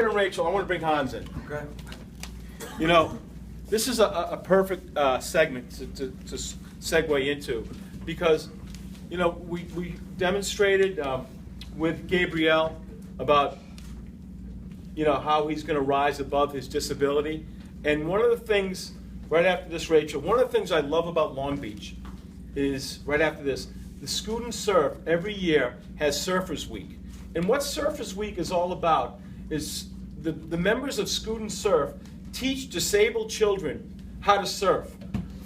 And Rachel, I want to bring Hans in. Okay. You know, this is a perfect segment to segue into because, you know, we demonstrated with Gabriel about, you know, how he's going to rise above his disability. And one of the things, right after this, Rachel, one of the things I love about Long Beach is, right after this, the Student Surf every year has Surfers Week. And what Surfers Week is all about is the members of Student Surf teach disabled children how to surf,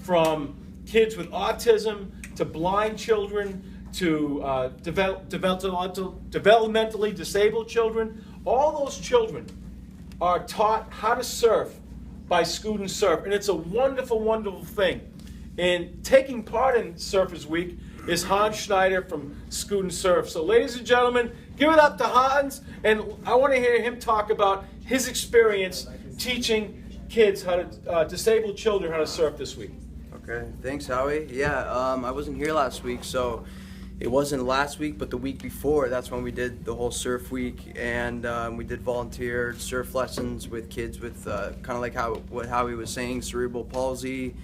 from kids with autism to blind children to developmentally disabled children. All those children are taught how to surf by Student Surf, and it's a wonderful, wonderful thing. And taking part in Surfers Week is Hans Schneider from Student Surf. So ladies and gentlemen, give it up to Hans, and I want to hear him talk about his experience teaching kids how to, disabled children how to surf this week. Okay, thanks Howie. Yeah, I wasn't here last week, so it wasn't last week, but the week before, that's when we did the whole surf week, and we did volunteer surf lessons with kids with kind of like what Howie was saying, cerebral palsy,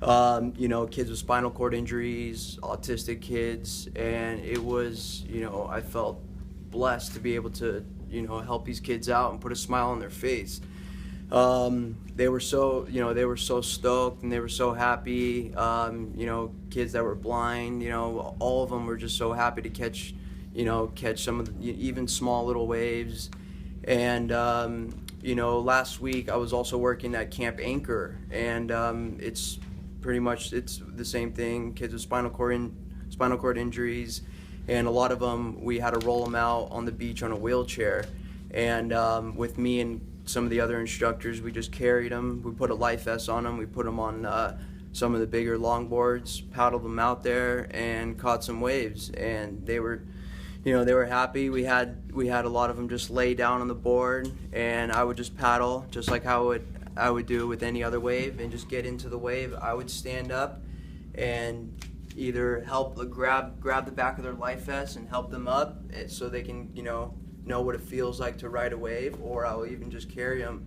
you know, kids with spinal cord injuries, autistic kids, and it was, you know, I felt blessed to be able to, you know, help these kids out and put a smile on their face. They were so, you know, they were so stoked and they were so happy. You know, kids that were blind, you know, all of them were just so happy to catch some of the, even small little waves. And you know, last week I was also working at Camp Anchor, and it's pretty much the same thing. Kids with spinal cord injuries, and a lot of them we had to roll them out on the beach on a wheelchair. And with me and some of the other instructors, we just carried them. We put a life vest on them. We put them on some of the bigger longboards, paddled them out there, and caught some waves. And they were, you know, they were happy. We had a lot of them just lay down on the board, and I would just paddle, just like how I would do with any other wave, and just get into the wave. I would stand up and either help grab the back of their life vest and help them up so they can, you know what it feels like to ride a wave, or I'll even just carry them.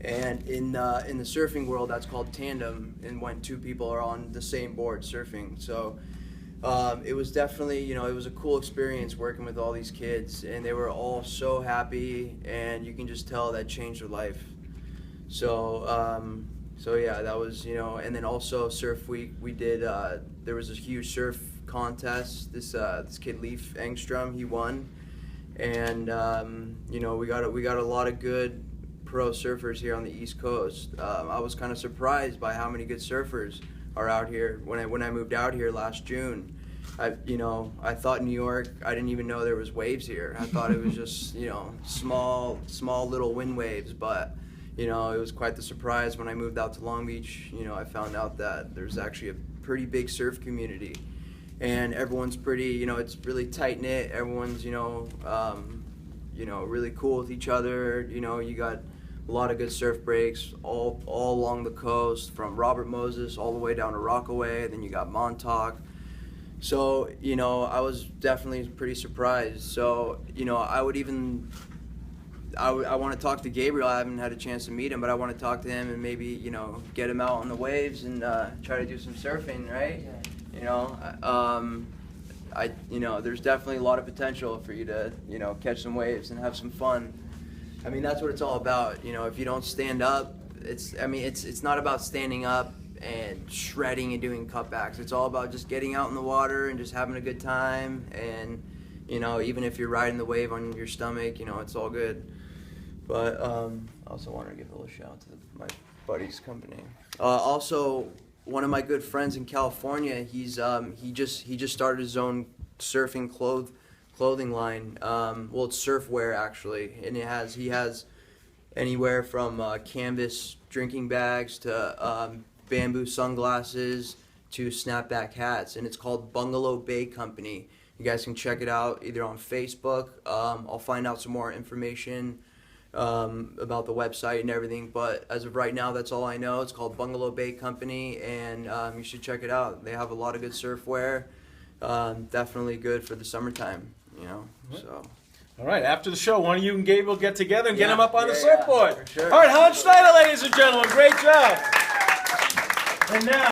And in the surfing world, that's called tandem, and when two people are on the same board surfing. So it was definitely, you know, it was a cool experience working with all these kids, and they were all so happy, and you can just tell that changed their life. So so yeah, that was, you know. And then also Surf Week, we did there was a huge surf contest. This kid Leif Engstrom, he won. And you know, we got a lot of good pro surfers here on the East Coast. I was kind of surprised by how many good surfers are out here. When I moved out here last June, I thought New York, I didn't even know there was waves here. I thought it was just, you know, small little wind waves. But you know, it was quite the surprise when I moved out to Long Beach. You know, I found out that there's actually a pretty big surf community. And everyone's pretty, you know, it's really tight knit. Everyone's, you know, really cool with each other. You know, you got a lot of good surf breaks all along the coast, from Robert Moses all the way down to Rockaway. Then you got Montauk. So, you know, I was definitely pretty surprised. So, you know, I want to talk to Gabriel. I haven't had a chance to meet him, but I want to talk to him and maybe, you know, get him out on the waves and try to do some surfing, right? Yeah. You know, there's definitely a lot of potential for you to, you know, catch some waves and have some fun. I mean, that's what it's all about. You know, if you don't stand up, it's not about standing up and shredding and doing cutbacks. It's all about just getting out in the water and just having a good time. And, you know, even if you're riding the wave on your stomach, you know, it's all good. But I also wanted to give a little shout out to my buddy's company. Also, one of my good friends in California, he just started his own surfing clothing line. Well, it's surfwear actually, and he has anywhere from canvas drinking bags to bamboo sunglasses to snapback hats, and it's called Bungalow Bay Company. You guys can check it out either on Facebook. I'll find out some more information about the website and everything, but as of right now, that's all I know. It's called Bungalow Bay Company, and you should check it out. They have a lot of good surfwear, definitely good for the summertime, you know. So All right, after the show, one of you and Gabe will get together and get Yeah, him up on the yeah, surfboard. for sure. All right, Hans Schneider, ladies and gentlemen, great job. And now.